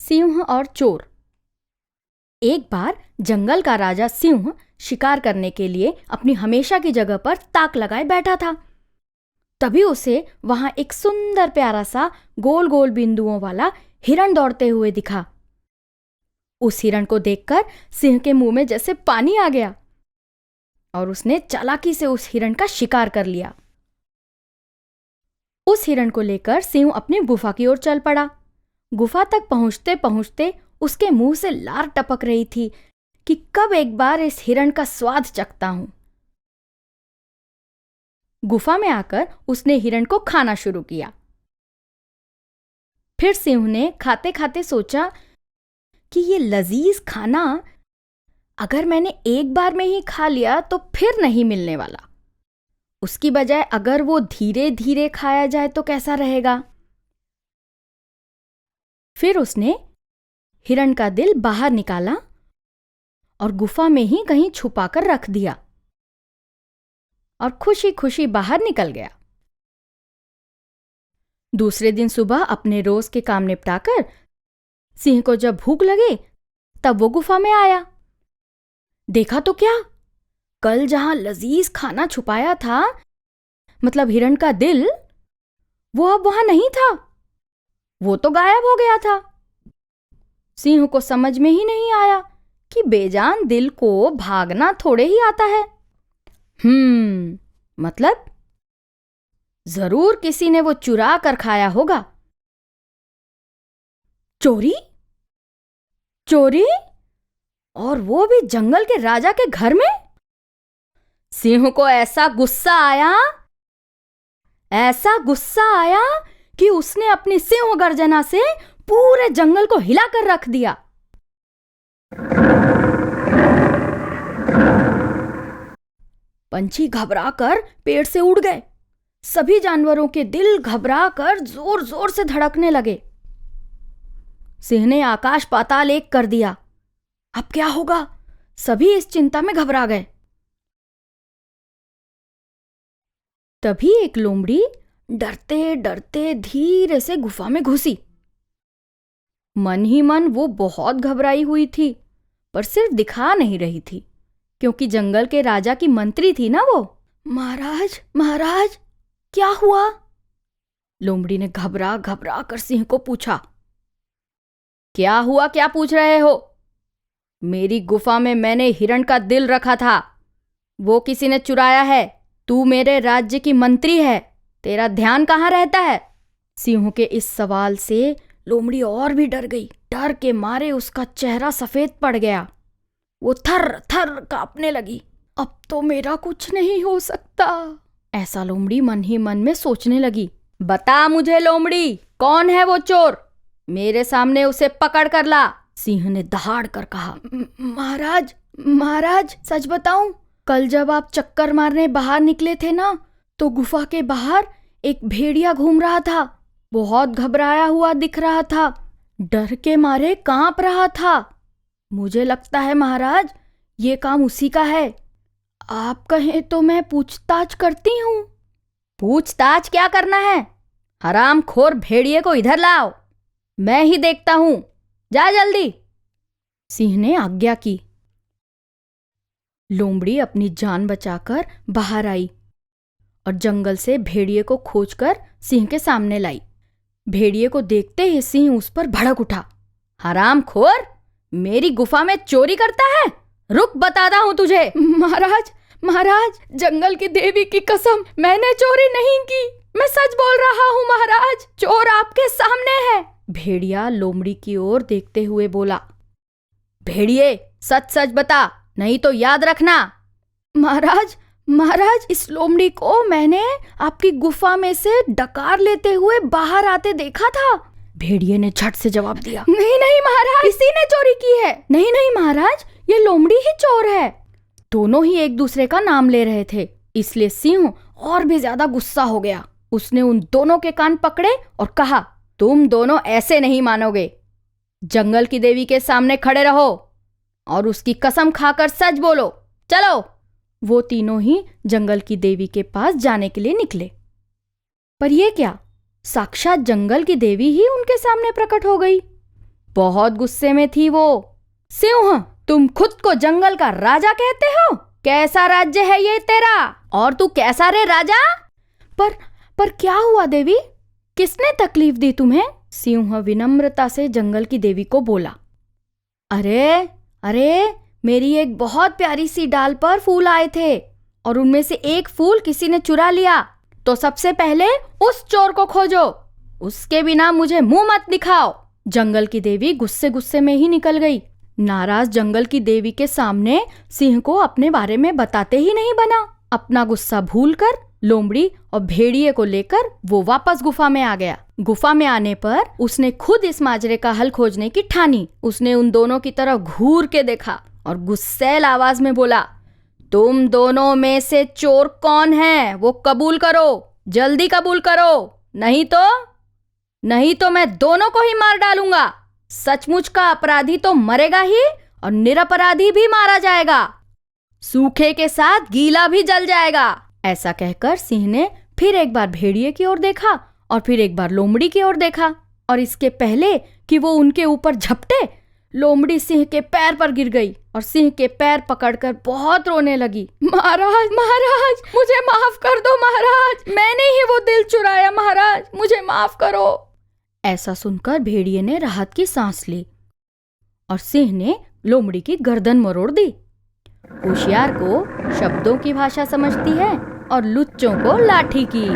सिंह और चोर। एक बार जंगल का राजा सिंह शिकार करने के लिए अपनी हमेशा की जगह पर ताक लगाए बैठा था। तभी उसे वहां एक सुंदर प्यारा सा गोल गोल बिंदुओं वाला हिरण दौड़ते हुए दिखा। उस हिरण को देखकर सिंह के मुंह में जैसे पानी आ गया और उसने चालाकी से उस हिरण का शिकार कर लिया। उस हिरण को लेकर सिंह अपनी गुफा की ओर चल पड़ा। गुफा तक पहुंचते पहुंचते उसके मुंह से लार टपक रही थी कि कब एक बार इस हिरण का स्वाद चखता हूं। गुफा में आकर उसने हिरण को खाना शुरू किया। फिर सिंह ने खाते खाते सोचा कि ये लजीज खाना अगर मैंने एक बार में ही खा लिया तो फिर नहीं मिलने वाला। उसकी बजाय अगर वो धीरे धीरे खाया जाए तो कैसा रहेगा। फिर उसने हिरण का दिल बाहर निकाला और गुफा में ही कहीं छुपाकर रख दिया और खुशी खुशी बाहर निकल गया। दूसरे दिन सुबह अपने रोज के काम निपटाकर सिंह को जब भूख लगे तब वो गुफा में आया। देखा तो क्या, कल जहां लजीज खाना छुपाया था, मतलब हिरण का दिल, वो अब वहां नहीं था, वो तो गायब हो गया था। सिंह को समझ में ही नहीं आया कि बेजान दिल को भागना थोड़े ही आता है। मतलब जरूर किसी ने वो चुरा कर खाया होगा। चोरी? चोरी? और वो भी जंगल के राजा के घर में? सिंह को ऐसा गुस्सा आया कि उसने अपनी सिंह गर्जना से पूरे जंगल को हिलाकर रख दिया। पंछी घबराकर पेड़ से उड़ गए। सभी जानवरों के दिल घबराकर जोर जोर से धड़कने लगे। सिंह ने आकाश पाताल एक कर दिया। अब क्या होगा? सभी इस चिंता में घबरा गए। तभी एक लोमड़ी डरते डरते धीरे से गुफा में घुसी। मन ही मन वो बहुत घबराई हुई थी, पर सिर्फ दिखा नहीं रही थी, क्योंकि जंगल के राजा की मंत्री थी ना वो। महाराज, महाराज, क्या हुआ? लोमड़ी ने घबरा घबरा कर सिंह को पूछा। क्या हुआ? क्या पूछ रहे हो? मेरी गुफा में मैंने हिरण का दिल रखा था, वो किसी ने चुराया है। तू मेरे राज्य की मंत्री है, तेरा ध्यान कहाँ रहता है? सिंह के इस सवाल से लोमड़ी और भी डर गई। डर के मारे उसका चेहरा सफेद पड़ गया। वो थर थर कांपने लगी। अब तो मेरा कुछ नहीं हो सकता, ऐसा लोमड़ी मन ही मन में सोचने लगी। बता मुझे लोमड़ी, कौन है वो चोर? मेरे सामने उसे पकड़ कर ला, सिंह ने दहाड़ कर कहा। महाराज, महाराज, सच बताऊं, कल जब आप चक्कर मारने बाहर निकले थे ना, तो गुफा के बाहर एक भेड़िया घूम रहा था। बहुत घबराया हुआ दिख रहा था, डर के मारे कांप रहा था। मुझे लगता है महाराज, ये काम उसी का है। आप कहें तो मैं पूछताछ करती हूँ। पूछताछ क्या करना है? हरामखोर भेड़िए को इधर लाओ, मैं ही देखता हूं। जा जल्दी, सिंह ने आज्ञा की। लोमड़ी अपनी जान बचाकर बाहर आई और जंगल से भेड़िए को खोजकर सिंह के सामने लाई। भेड़िए को देखते ही सिंह उस पर भड़क उठा। हरामखोर, मेरी गुफा में चोरी करता है? रुक, बताता हूं तुझे। महाराज, महाराज, जंगल की देवी की कसम, मैंने चोरी नहीं की। मैं सच बोल रहा हूं महाराज, चोर आपके सामने है। भेड़िया लोमड़ी की ओर देखते हुए बोला। भेड़िए, सच सच बता, नहीं तो याद रखना। महाराज, महाराज, इस लोमड़ी को मैंने आपकी गुफा में से डकार लेते हुए बाहर आते देखा था। भेड़िए ने झट से जवाब दिया। नहीं नहीं महाराज, इसी ने चोरी की है। नहीं नहीं महाराज, ये लोमड़ी ही चोर है। दोनों ही एक दूसरे का नाम ले रहे थे, इसलिए सिंह और भी ज्यादा गुस्सा हो गया। उसने उन दोनों के कान पकड़े और कहा, तुम दोनों ऐसे नहीं मानोगे। जंगल की देवी के सामने खड़े रहो और उसकी कसम खाकर सच बोलो। चलो। वो तीनों ही जंगल की देवी के पास जाने के लिए निकले। पर यह क्या, साक्षात जंगल की देवी ही उनके सामने प्रकट हो गई। बहुत गुस्से में थी वो। सिंह, तुम खुद को जंगल का राजा कहते हो? कैसा राज्य है ये तेरा? और तू कैसा रे राजा? पर क्या हुआ देवी? किसने तकलीफ दी तुम्हें? सिंह विनम्रता से जंगल की देवी को बोला। अरे अरे, मेरी एक बहुत प्यारी सी डाल पर फूल आए थे और उनमें से एक फूल किसी ने चुरा लिया। तो सबसे पहले उस चोर को खोजो, उसके बिना मुझे मुंह मत दिखाओ। जंगल की देवी गुस्से गुस्से में ही निकल गई। नाराज जंगल की देवी के सामने सिंह को अपने बारे में बताते ही नहीं बना। अपना गुस्सा भूलकर लोमड़ी और भेड़िए को लेकर वो वापस गुफा में आ गया। गुफा में आने पर उसने खुद इस माजरे का हल खोजने की ठानी। उसने उन दोनों की तरफ घूर के देखा और गुस्सैल आवाज में बोला, तुम दोनों में से चोर कौन है? वो कबूल करो, जल्दी कबूल करो, नहीं तो मैं दोनों को ही मार डालूंगा। सचमुच का अपराधी तो मरेगा ही और निरपराधी भी मारा जाएगा। सूखे के साथ गीला भी जल जाएगा। ऐसा कहकर सिंह ने फिर एक बार भेड़िए की ओर देखा और फिर एक बार लोमड़ी की ओर देखा, और इसके पहले कि वो उनके ऊपर झपटे, लोमड़ी सिंह के पैर पर गिर गई और सिंह के पैर पकड़कर बहुत रोने लगी। महाराज, महाराज, मुझे माफ कर दो महाराज, मैंने ही वो दिल चुराया महाराज, मुझे माफ करो। ऐसा सुनकर भेड़िए ने राहत की सांस ली और सिंह ने लोमड़ी की गर्दन मरोड़ दी। होशियार को शब्दों की भाषा समझती है और लुच्चों को लाठी की।